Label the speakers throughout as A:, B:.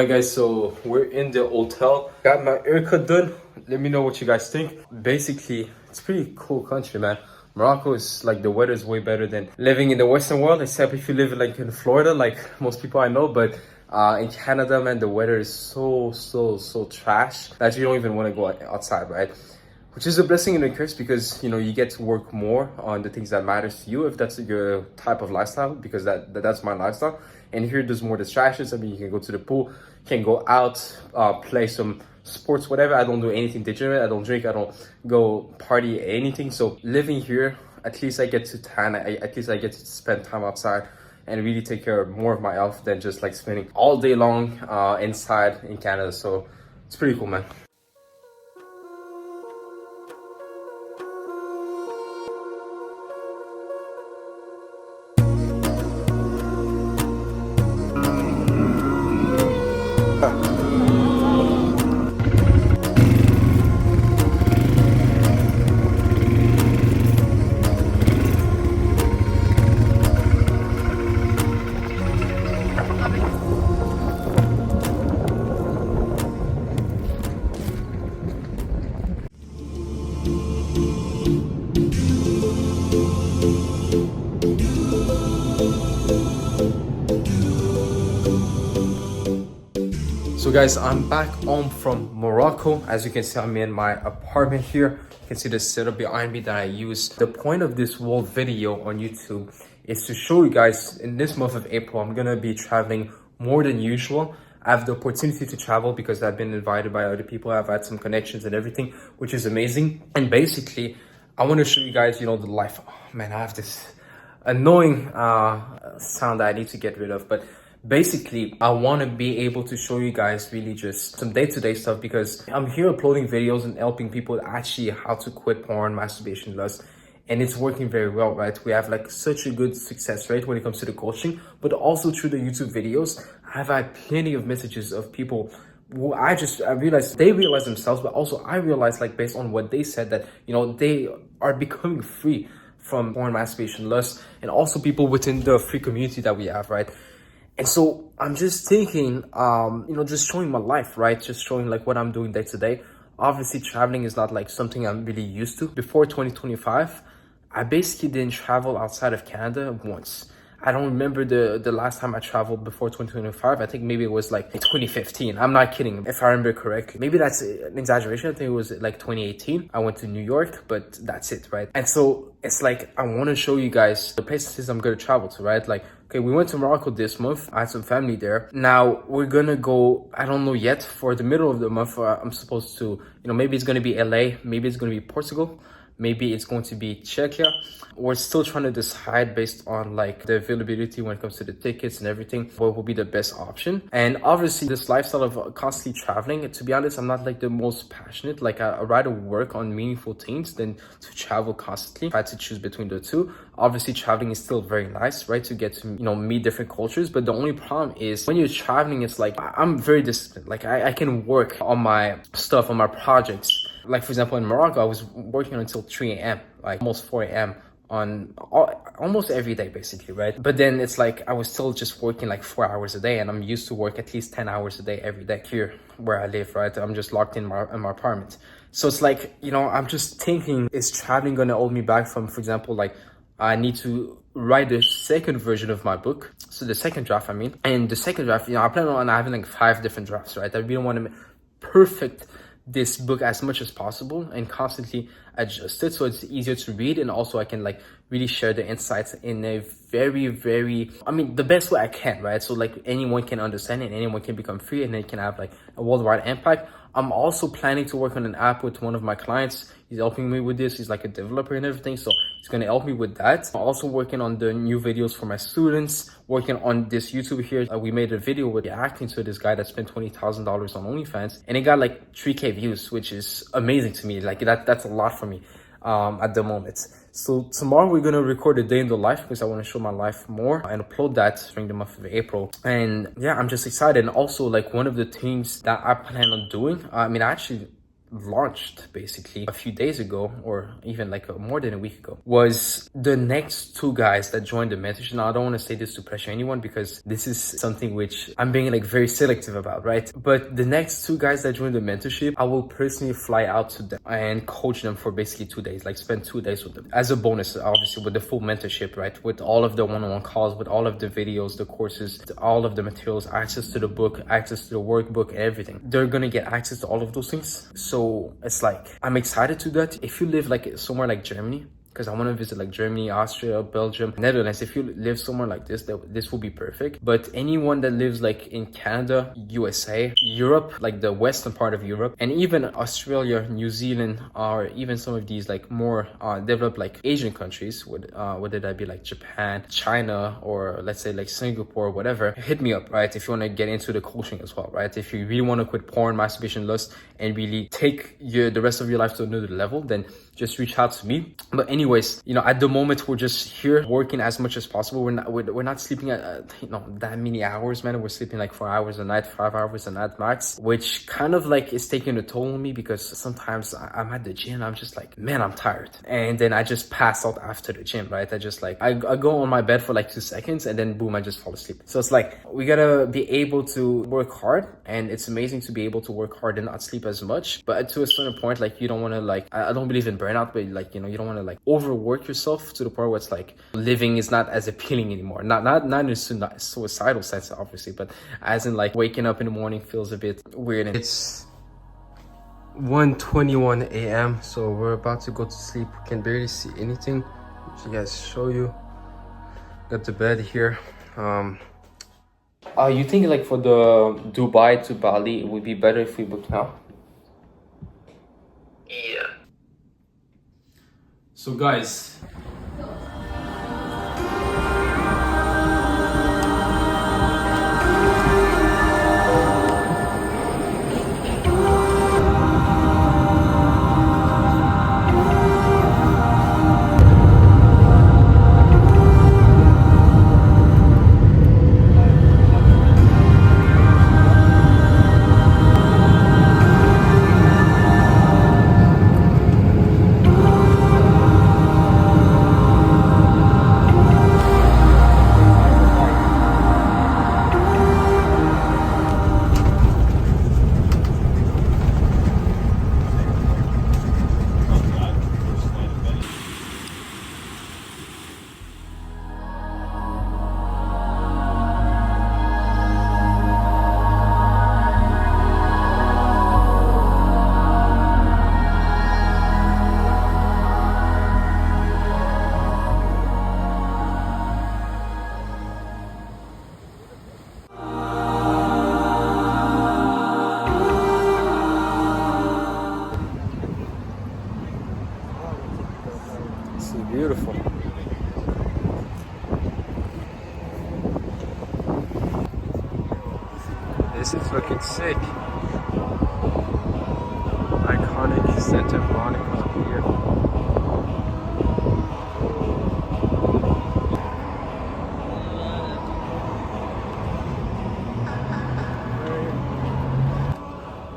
A: Alright guys, so we're in the hotel. Got my haircut done. Let me know what you guys think. Basically, it's a pretty cool country, man. Morocco is like, the weather is way better than living in the Western world, except if you live like in Florida, like most people I know. But in Canada, man, the weather is so trash that you don't even want to go outside, right? Which is a blessing and a curse, because you know, you get to work more on the things that matters to you, if that's your type of lifestyle, because that's my lifestyle. And here there's more distractions. I mean, you can go to the pool, you can go out, play some sports, whatever. I don't do anything degenerate. I don't drink, I don't go party, anything. So living here, at least I get to tan, at least I get to spend time outside and really take care of more of my health than just like spending all day long inside in Canada. So it's pretty cool, man. So guys, I'm back home from Morocco. As you can see, I'm in my apartment here. You can see the setup behind me that I use. The point of this whole video on YouTube is to show you guys, in this month of April, I'm gonna be traveling more than usual. I have the opportunity to travel because I've been invited by other people. I've had some connections and everything, which is amazing. And basically, I want to show you guys, you know, the life. Oh man, I have this annoying sound that I need to get rid of. But basically, I want to be able to show you guys really just some day-to-day stuff, because I'm here uploading videos and helping people actually how to quit porn, masturbation, lust. And it's working very well, right? We have like such a good success rate when it comes to the coaching, but also through the YouTube videos. I've had plenty of messages of people who I realized they realize themselves, but also I realized, like, based on what they said, that, you know, they are becoming free from porn, masturbation, lust, and also people within the free community that we have, right? And so I'm just thinking, you know, just showing my life, right? Just showing like what I'm doing day to day. Obviously, traveling is not like something I'm really used to. Before 2025, I basically didn't travel outside of Canada once. I don't remember the last time I traveled before 2025. I think maybe it was like 2015. I'm not kidding, if I remember correctly. Maybe that's an exaggeration. I think it was like 2018. I went to New York, but that's it, right? And so it's like, I want to show you guys the places I'm going to travel to, right? Like, okay, we went to Morocco this month. I had some family there. Now we're going to go, I don't know yet, for the middle of the month. I'm supposed to, you know, maybe it's going to be LA. Maybe it's going to be Portugal. Maybe it's going to be Czechia. We're still trying to decide based on like the availability when it comes to the tickets and everything, what will be the best option. And obviously this lifestyle of constantly traveling, to be honest, I'm not like the most passionate. Like I'd rather work on meaningful things than to travel constantly. If I had to choose between the two, obviously traveling is still very nice, right? To get to, you know, meet different cultures. But the only problem is when you're traveling, it's like, I'm very disciplined. Like I can work on my stuff, on my projects. Like, for example, in Morocco, I was working until 3 a.m., like almost 4 a.m. on almost every day, basically, right? But then it's like I was still just working like 4 hours a day, and I'm used to work at least 10 hours a day every day here where I live, right? I'm just locked in my apartment. So it's like, you know, I'm just thinking, is traveling going to hold me back from, for example, like I need to write the second version of my book. So the second draft, I mean, and the second draft, you know, I plan on having like 5 different drafts, right? I really want to perfect this book as much as possible and constantly adjust it so it's easier to read, and also I can like really share the insights in a very, I mean, the best way I can, right? So like anyone can understand it and anyone can become free, and it can have like a worldwide impact. I'm also planning to work on an app with one of my clients. He's helping me with this. He's like a developer and everything, so he's going to help me with that. I'm also working on the new videos for my students, working on this YouTube here. We made a video with reacting to this guy that spent $20,000 on OnlyFans, and it got like 3K views, which is amazing to me. Like that's a lot for me at the moment. So tomorrow we're going to record a day in the life, because I want to show my life more and upload that during the month of April. And yeah, I'm just excited. And also, like, one of the things that I plan on doing, I mean, I actually launched basically a few days ago, or even like more than a week ago, was the next two guys that joined the mentorship. Now, I don't want to say this to pressure anyone, because this is something which I'm being like very selective about, right? But the next two guys that joined the mentorship, I will personally fly out to them and coach them for basically 2 days, like spend 2 days with them as a bonus, obviously, with the full mentorship, right? With all of the one-on-one calls, with all of the videos, the courses, all of the materials, access to the book, access to the workbook, everything. They're gonna get access to all of those things. So it's like, I'm excited to that. If you live like somewhere like Germany, because I want to visit like Germany, Austria, Belgium, Netherlands. If you live somewhere like this, this will be perfect. But anyone that lives like in Canada, USA, Europe, like the western part of Europe, and even Australia, New Zealand, or even some of these like more developed like Asian countries, whether that be like Japan, China, or let's say like Singapore, whatever, hit me up, right? If you want to get into the coaching as well, right? If you really want to quit porn, masturbation, lust, and really take the rest of your life to another level, then just reach out to me. But anyways, you know, at the moment, we're just here working as much as possible. We're not sleeping at that many hours, man. We're sleeping like 4 hours a night, 5 hours a night max, which kind of like is taking a toll on me, because sometimes I'm at the gym, I'm just like, man, I'm tired, and then I just pass out after the gym, right? I go on my bed for like 2 seconds, and then boom, I just fall asleep. So it's like, we gotta be able to work hard, and it's amazing to be able to work hard and not sleep as much. But to a certain point, like, you don't want to like, I don't believe in burnout, but like, you know, you don't want to like overwork yourself to the point where it's like living is not as appealing anymore. Not in a suicidal sense, obviously, but as in like waking up in the morning feels a bit weird. It's 1:21 a.m. so we're about to go to sleep. We can barely see anything. Let you guys show you. Got the bed here. You think like for the Dubai to Bali, it would be better if we book now?
B: Yeah.
A: So guys, this is beautiful. This is looking sick. Iconic Santa Monica here.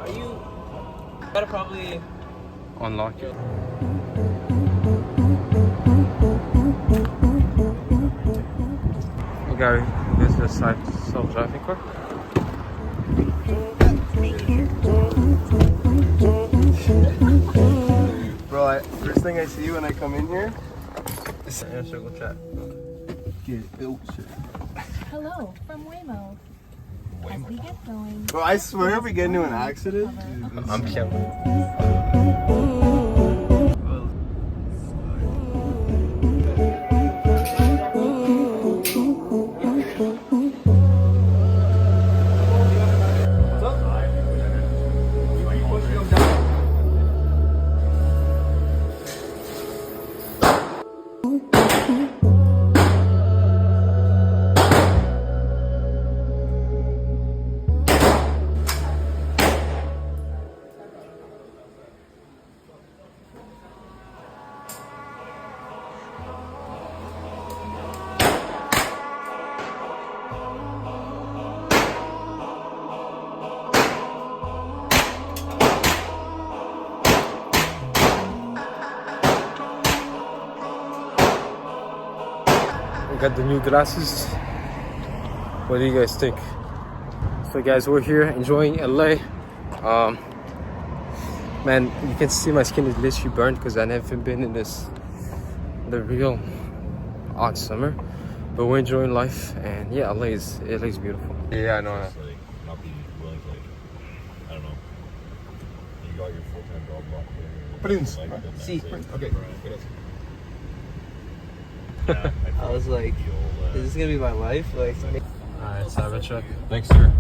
B: Are you? Gotta probably
A: Unlock it. Gary, this is the self-driving car.
C: Bro, first thing I see when I come in here is circle chat.
D: Hello from Waymo. As we get going.
C: Bro, I swear if we get into an accident,
A: I'm killing. I got the new glasses. What do you guys think? So guys, we're here enjoying LA. Man, you can see my skin is literally burned because I never been in the real hot summer. But we're enjoying life, and yeah, LA is beautiful. Yeah, I know.
E: Like, not be willing to, like, I don't know. You got your full-time job locked in.
C: Prince.
E: Like, then
B: See.
E: that's it.
C: Okay.
E: Yeah,
B: I was like, is this gonna be my life? Like,
A: Alright, Cybertruck.
E: thanks, sir.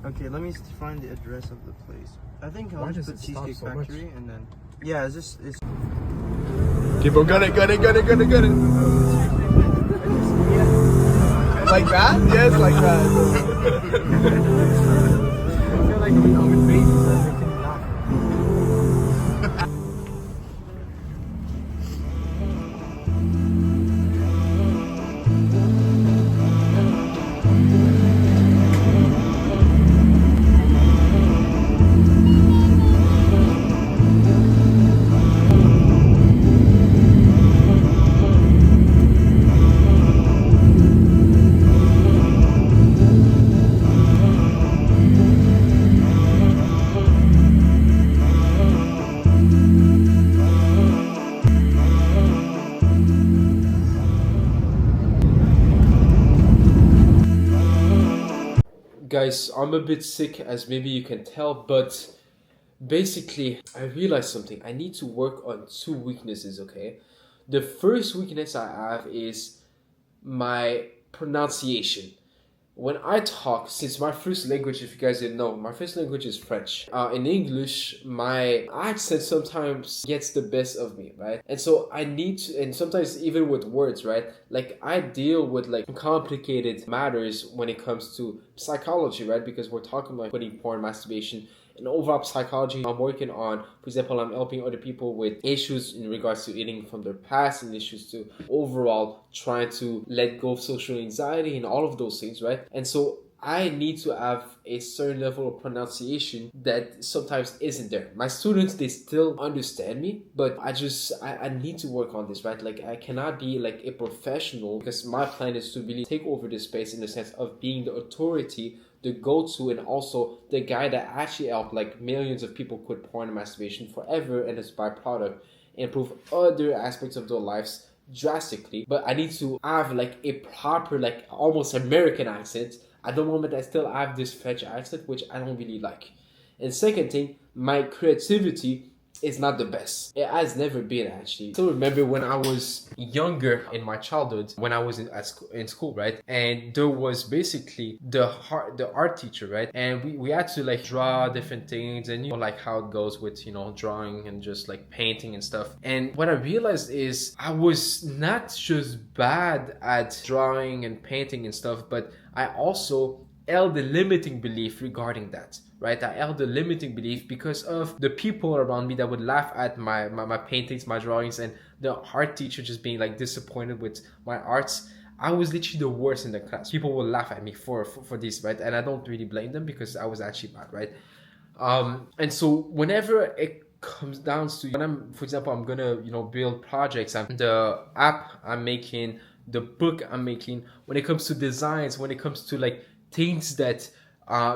B: okay, let me find the address of the place. I think I'll
A: Why
B: just
A: does
B: put
A: it stop
B: Cheesecake
A: so much?
B: Factory and then yeah, it's
C: Keep on, got it. Like that? Yes, like that.
A: I feel like I'm with babies. Guys, I'm a bit sick, as maybe you can tell, but basically, I realized something. I need to work on two weaknesses, okay? The first weakness I have is my pronunciation. When I talk, since my first language, if you guys didn't know, my first language is French. In English, my accent sometimes gets the best of me, right? And so I need to, and sometimes even with words, right? Like I deal with like complicated matters when it comes to psychology, right? Because we're talking about putting porn, masturbation, and overall psychology. I'm working on, for example, I'm helping other people with issues in regards to eating from their past and issues to overall trying to let go of social anxiety and all of those things, right? And so I need to have a certain level of pronunciation that sometimes isn't there. My students, they still understand me, but I need to work on this, right? Like I cannot be like a professional because my plan is to really take over this space in the sense of being the authority, the go-to, and also the guy that actually helped like millions of people quit porn and masturbation forever and its byproduct, improve other aspects of their lives drastically. But I need to have like a proper, like almost American accent. At the moment, I still have this French accent, which I don't really like. And second thing, my creativity is not the best. It has never been, actually. I still remember when I was younger in my childhood, when I was in school, right? And there was basically the art teacher, right? And we had to like draw different things, and you know like how it goes with, you know, drawing and just like painting and stuff. And what I realized is I was not just bad at drawing and painting and stuff, but I also held a limiting belief regarding that, right? I held a limiting belief because of the people around me that would laugh at my paintings, my drawings, and the art teacher just being like disappointed with my arts. I was literally the worst in the class. People would laugh at me for this, right? And I don't really blame them because I was actually bad, right? And so whenever it comes down to when I'm, for example, I'm gonna, you know, build projects, the app I'm making, the book I'm making, when it comes to designs, when it comes to like things that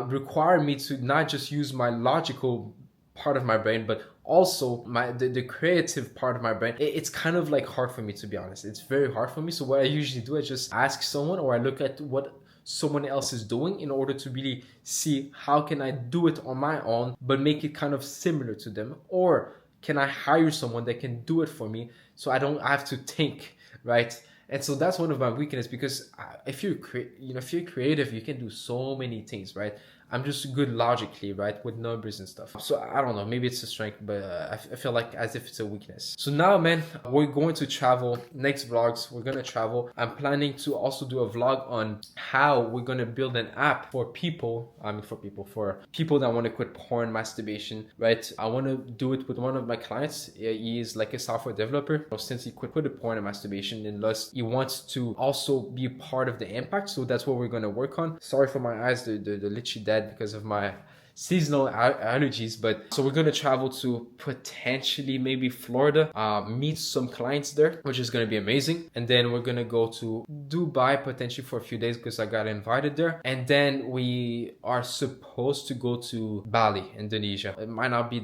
A: require me to not just use my logical part of my brain, but also the creative part of my brain, it's kind of like hard for me, to be honest. It's very hard for me. So what I usually do, I just ask someone, or I look at what someone else is doing in order to really see how can I do it on my own but make it kind of similar to them, or can I hire someone that can do it for me so I don't have to think, right? And so that's one of my weaknesses, because if you're creative, you can do so many things, right? I'm just good logically, right, with numbers and stuff. So I don't know, maybe it's a strength, but I feel like as if it's a weakness. So now, man, we're going to travel. Next vlogs, we're gonna travel. I'm planning to also do a vlog on how we're gonna build an app for people. For people that want to quit porn, masturbation, right? I want to do it with one of my clients. He is like a software developer. Since he quit porn and masturbation, and thus he wants to also be part of the impact. So that's what we're gonna work on. Sorry for my eyes, they're literally dead because of my seasonal allergies. But so we're gonna travel to potentially maybe Florida, meet some clients there, which is gonna be amazing. And then we're gonna go to Dubai potentially for a few days because I got invited there. And then we are supposed to go to Bali, Indonesia. It might not be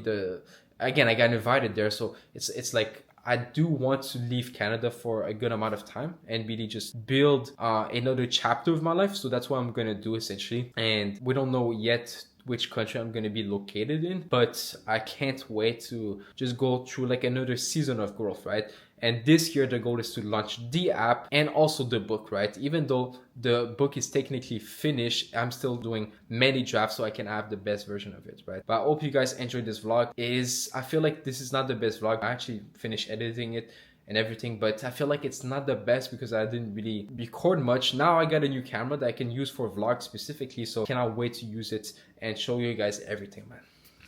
A: again, I got invited there, so it's like I do want to leave Canada for a good amount of time and really just build another chapter of my life. So that's what I'm gonna do essentially. And we don't know yet which country I'm gonna be located in, but I can't wait to just go through like another season of growth, right? And this year the goal is to launch the app and also the book, right? Even though the book is technically finished, I'm still doing many drafts so I can have the best version of it, right? But I hope you guys enjoyed this vlog. I feel like this is not the best vlog. I actually finished editing it and everything, but I feel like it's not the best because I didn't really record much. Now I got a new camera that I can use for vlogs specifically, so I cannot wait to use it and show you guys everything, man.